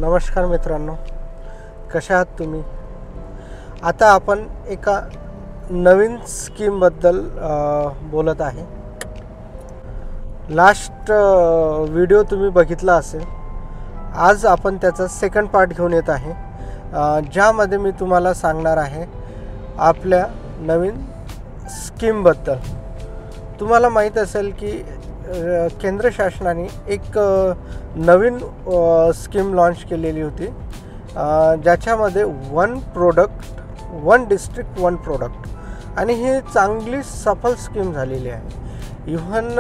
नमस्कार मित्रांनो, कशा आहात तुम्ही? आता आपण एका नवीन स्कीमबद्दल बोलत आहे. लास्ट व्हिडिओ तुम्ही बघितला असेल. आज आपण त्याचा सेकंड पार्ट घेऊन येत आहे, ज्यामध्ये मी तुम्हाला सांगणार आहे आपल्या नवीन स्कीमबद्दल. तुम्हाला माहीत असेल की केंद्र शासनाने एक नवीन स्कीम लॉन्च केलेली होती, ज्याच्यामध्ये one product one district one product, आणि ही चांगली सफल स्कीम झालेली आहे. इव्हन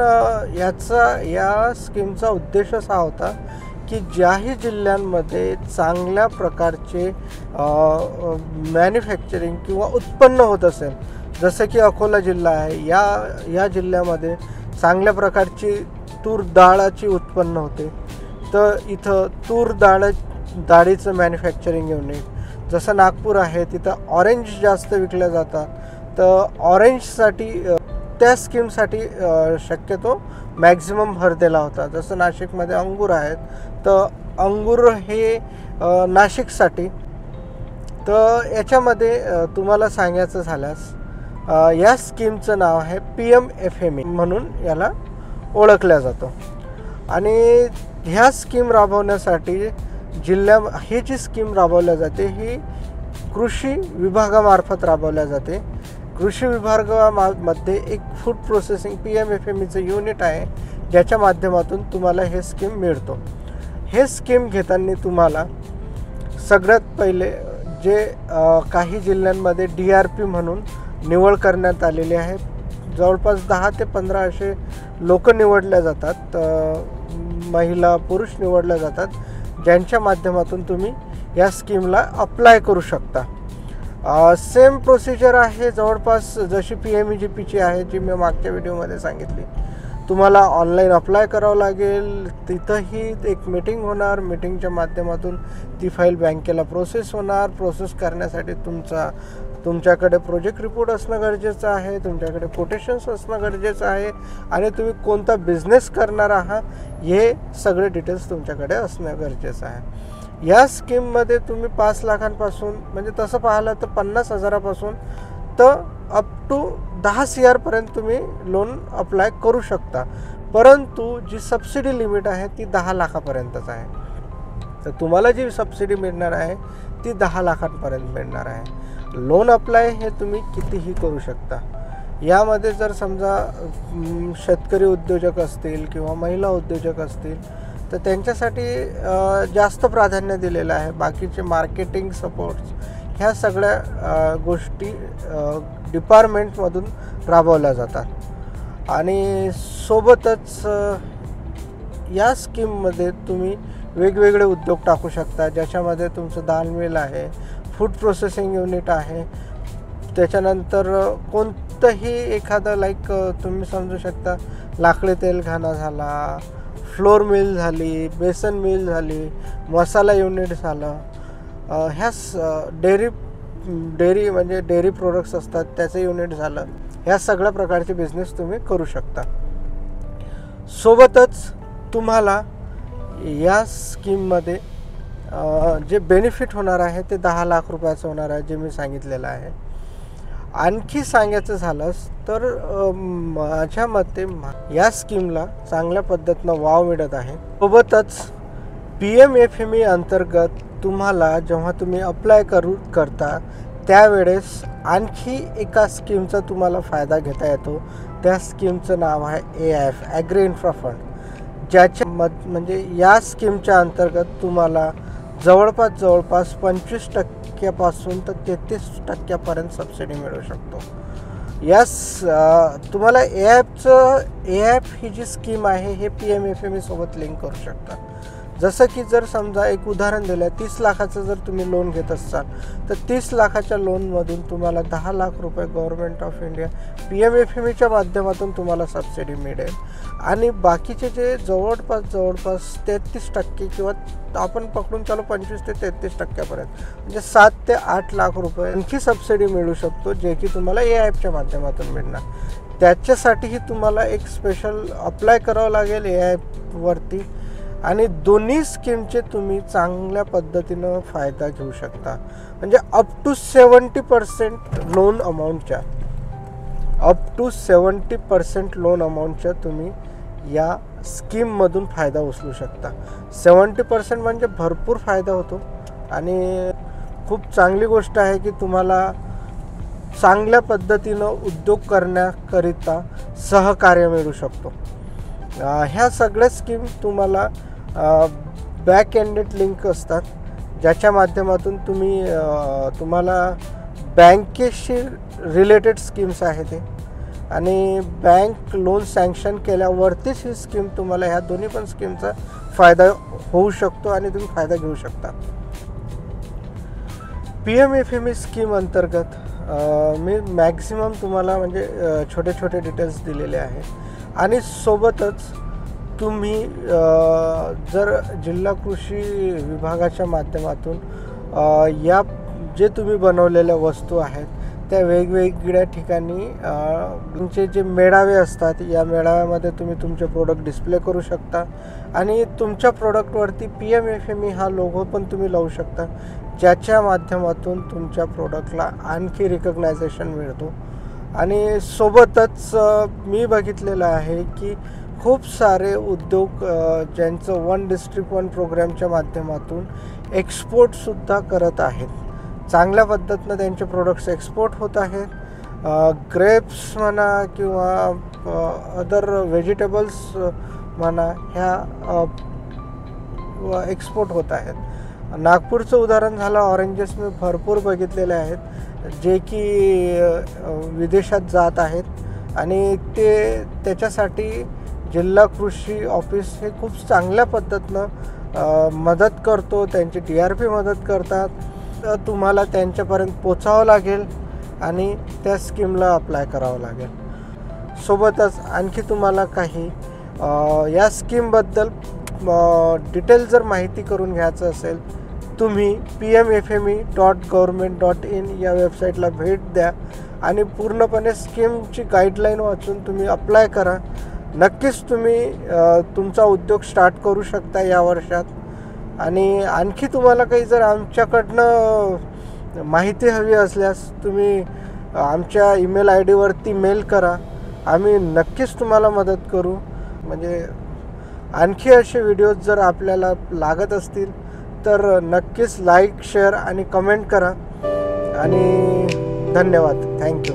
या स्कीमचा उद्देश असा होता की ज्याही जिल्ह्यांमध्ये चांगल्या प्रकारचे मॅन्युफॅक्चरिंग किंवा उत्पन्न होत असेल, जसं की अकोला जिल्हा आहे, या जिल्ह्यामध्ये चांगल्या प्रकारची तूर डाळाची उत्पन्न होते, तर इथं तूर डाळीचं मॅन्युफॅक्चरिंग युनिट. जसं नागपूर आहे, तिथं ऑरेंज जास्त विकल्या जातात, तर ऑरेंजसाठी त्या स्कीमसाठी शक्यतो मॅक्झिमम भर दिला होता. जसं नाशिकमध्ये अंगूर आहेत, तर अंगूर हे नाशिकसाठी. तर याच्यामध्ये तुम्हाला सांगायचं झाल्यास या स्कीमचं नाव आहे PMFME म्हणून याला ओळखल्या जातो. आणि ह्या स्कीम राबवण्यासाठी ही जी स्कीम राबवल्या जाते ही कृषी विभागामार्फत राबवल्या जाते. कृषी विभागामध्ये एक फूड प्रोसेसिंग PMFMEचं युनिट आहे, ज्याच्या माध्यमातून तुम्हाला हे स्कीम मिळतो. हे स्कीम घेताना तुम्हाला सगळ्यात पहिले जे काही जिल्ह्यांमध्ये DRP म्हणून निवड करण्यात आलेली आहे, जवळपास 10 ते 15 असे लोक निवडल्या जातात, महिला पुरुष निवडल्या जातात, ज्यांच्या माध्यमातून तुम्ही या स्कीमला अप्लाय करू शकता. सेम प्रोसिजर आहे जवळपास जशी PMEGPची आहे, जी मी मागच्या व्हिडिओमध्ये सांगितली. तुम्हाला ऑनलाईन अप्लाय करावं लागेल. तिथंही एक मीटिंग होणार, मीटिंगच्या माध्यमातून ती फाईल बँकेला प्रोसेस होणार. प्रोसेस करण्यासाठी तुमच्याकडे प्रोजेक्ट रिपोर्ट असणं गरजेचं आहे, तुमच्याकडे कोटेशन्स असणं गरजेचं आहे, आणि तुम्ही कोणता बिझनेस करणार आहात हे सगळे डिटेल्स तुमच्याकडे असणं गरजेचं आहे. या स्कीममध्ये तुम्ही 5 लाखांपासून, म्हणजे तसं पाहिलं तर 50,000पासून तर अप टू 10 CR तुम्ही लोन अप्लाय करू शकता. परंतु जी सबसिडी लिमिट आहे ती 10 लाखापर्यंतच आहे. तर तुम्हाला जी सबसिडी मिळणार आहे ती 10 लाखांपर्यंत मिळणार आहे. लोन अप्लाय हे तुम्ही कितीही करू शकता. यामध्ये जर समजा शेतकरी उद्योजक असतील किंवा महिला उद्योजक असतील, तर त्यांच्यासाठी जास्त प्राधान्य दिलेलं आहे. बाकीचे मार्केटिंग सपोर्ट्स ह्या सगळ्या गोष्टी डिपार्टमेंटमधून राबवल्या जातात. आणि सोबतच या स्कीममध्ये तुम्ही वेगवेगळे उद्योग टाकू शकता, ज्याच्यामध्ये तुमचं दाल मिल आहे, फूड प्रोसेसिंग युनिट आहे, त्याच्यानंतर कोणतंही एखादं तुम्ही समजू शकता लाकडी तेलखाना झाला, फ्लोर मिल झाली, बेसन मिल झाली, मसाला युनिट झालं, ह्या डेअरी म्हणजे डेअरी प्रोडक्ट्स असतात त्याचं युनिट झालं. ह्या सगळ्या प्रकारचे बिझनेस तुम्ही करू शकता. सोबतच तुम्हाला या स्कीममध्ये जे बेनिफिट होणार आहे ते 10 लाख रुपयाचं होणार आहे, जे मी सांगितलेलं आहे. आणखी सांगायचं झालंच तर माझ्या मते या स्कीमला चांगल्या पद्धतीनं वाव मिळत आहे. सोबतच PMFME अंतर्गत तुम्हाला जेव्हा तुम्ही अप्लाय करता त्यावेळेस आणखी एका स्कीमचा तुम्हाला फायदा घेता येतो. त्या स्कीमचं नाव आहे AIF ॲग्री इन्फ्रा फंड, म्हणजे या स्कीमच्या अंतर्गत तुम्हाला जवळपास 25% तर 33% सबसिडी मिळू शकतो. तुम्हाला AIF ही जी स्कीम आहे हे PMFME सोबत लिंक करू शकता. जसं की जर समजा एक उदाहरण दिलं, 30 लाखाचं जर तुम्ही लोन घेत असाल, तर 30 लाखाच्या लोनमधून तुम्हाला 10 लाख रुपये गव्हर्नमेंट ऑफ इंडिया PMFMEच्या माध्यमातून तुम्हाला सबसिडी मिळेल. आणि बाकीचे जे जवळपास 33% किंवा आपण पकडून चालू 25 ते 33%पर्यंत, म्हणजे 7 ते 8 लाख रुपये आणखी सबसिडी मिळू शकतो, जे की तुम्हाला AIFच्या माध्यमातून मिळणार. त्याच्यासाठीही तुम्हाला एक स्पेशल अप्लाय करावं लागेल AIFवरती. आणि दोन्ही स्कीमचे तुम्ही चांगल्या पद्धतीनं फायदा घेऊ शकता. म्हणजे अप टू 70% लोन अमाऊंटच्या लोन अमाऊंटच्या तुम्ही या स्कीममधून फायदा उचलू शकता. 70% म्हणजे भरपूर फायदा होतो आणि खूप चांगली गोष्ट आहे की तुम्हाला चांगल्या पद्धतीनं उद्योग करण्याकरिता सहकार्य मिळू शकतो. ह्या सगळ्या स्कीम तुम्हाला बॅक एंडेड लिंक असतात, ज्याच्या माध्यमातून तुम्हाला बँकेशी रिलेटेड स्कीम्स आहेत ते, आणि बँक लोन सँक्शन केल्यावरतीच ही स्कीम तुम्हाला ह्या दोन्ही पण स्कीमचा फायदा होऊ शकतो आणि तुम्ही फायदा घेऊ शकता. PMFME स्कीम अंतर्गत मी मॅक्झिमम तुम्हाला म्हणजे छोटे छोटे डिटेल्स दिलेले आहेत आणि सोबतच तुम्ही जर जिल्हा कृषी विभागाच्या माध्यमातून या जे तुम्ही बनवलेल्या वस्तू आहेत त्या वेगवेगळ्या ठिकाणी तुमचे जे मेळावे असतात, या मेळाव्यामध्ये तुम्ही तुमचे प्रोडक्ट डिस्प्ले करू शकता आणि तुमच्या प्रोडक्टवरती PMFME हा लोगो पण तुम्ही लावू शकता, ज्याच्या माध्यमातून तुमच्या प्रोडक्टला आणखी रिकग्नायझेशन मिळतो. आणि सोबतच मी बघितलेलं आहे की खूप सारे उद्योग ज्यांचं वन डिस्ट्रिक्ट वन प्रोग्रामच्या माध्यमातून एक्सपोर्टसुद्धा करत आहेत. चांगल्या पद्धतीनं त्यांचे प्रोडक्ट्स एक्सपोर्ट होत आहेत. ग्रेप्स म्हणा किंवा अदर व्हेजिटेबल्स म्हणा, ह्या एक्सपोर्ट होत आहेत. नागपूरचं उदाहरण झालं, ऑरेंजेस मी भरपूर बघितलेले आहेत जे की विदेशात जात आहेत आणि त्याच्यासाठी जिल्हा कृषी ऑफिस हे खूप चांगल्या पद्धतीनं मदत करतो. त्यांची TRP मदत करतात. तर तुम्हाला त्यांच्यापर्यंत पोचावं लागेल आणि त्या स्कीमला अप्लाय करावं लागेल. सोबतच आणखी तुम्हाला काही या स्कीमबद्दल डिटेल जर माहिती करून घ्यायचं असेल, तुम्ही pmfme.government.in या वेबसाईटला भेट द्या आणि पूर्णपणे स्कीमची गाईडलाईन वाचून तुम्ही अप्लाय करा. नक्कीच तुम्ही तुमचा उद्योग स्टार्ट करू शकता या वर्षात. आणि आणखी तुम्हाला काही जर आमच्याकडनं माहिती हवी असल्यास तुम्ही आमच्या ईमेल ID वरती मेल करा, आम्ही नक्कीच तुम्हाला मदत करू. म्हणजे आणखी असे व्हिडिओज जर आपल्याला लागत असतील तर नक्कीच लाईक, शेअर आणि कमेंट करा. आणि धन्यवाद. थँक्यू.